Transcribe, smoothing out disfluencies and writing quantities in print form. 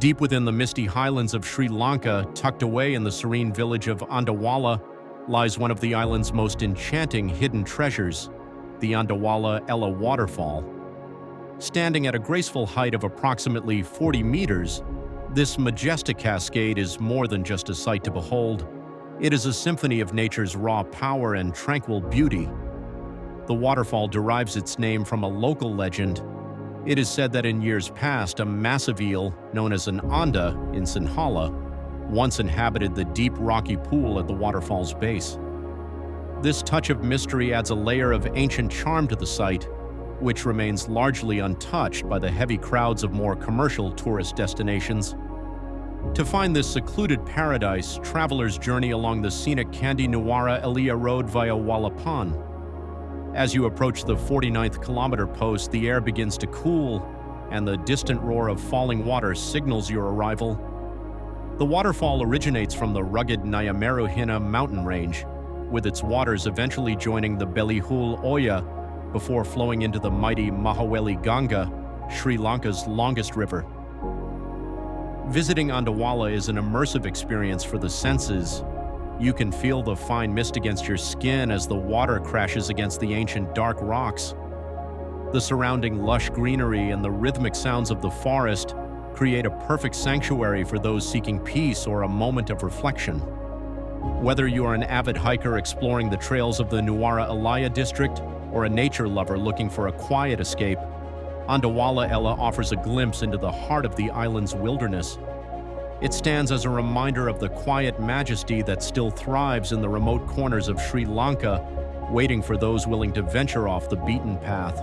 Deep within the misty highlands of Sri Lanka, tucked away in the serene village of Andawala, lies one of the island's most enchanting hidden treasures, the Andawala Waterfall. Standing at a graceful height of approximately 40 meters, this majestic cascade is more than just a sight to behold. It is a symphony of nature's raw power and tranquil beauty. The waterfall derives its name from a local legend. It is said that in years past, a massive eel, known as an anda in Sinhala, once inhabited the deep rocky pool at the waterfall's base. This touch of mystery adds a layer of ancient charm to the site, which remains largely untouched by the heavy crowds of more commercial tourist destinations. To find this secluded paradise, travelers journey along the scenic Kandy Nuwara Elia Road via Walapane. As you approach the 49th kilometer post, the air begins to cool, and the distant roar of falling water signals your arrival. The waterfall originates from the rugged Nyamaruhina mountain range, with its waters eventually joining the Belihul Oya before flowing into the mighty Mahaweli Ganga, Sri Lanka's longest river. Visiting Andawala is an immersive experience for the senses. You can feel the fine mist against your skin as the water crashes against the ancient dark rocks. The surrounding lush greenery and the rhythmic sounds of the forest create a perfect sanctuary for those seeking peace or a moment of reflection. Whether you are an avid hiker exploring the trails of the Nuwara Elia district or a nature lover looking for a quiet escape, Andawala offers a glimpse into the heart of the island's wilderness. It stands as a reminder of the quiet majesty that still thrives in the remote corners of Sri Lanka, waiting for those willing to venture off the beaten path.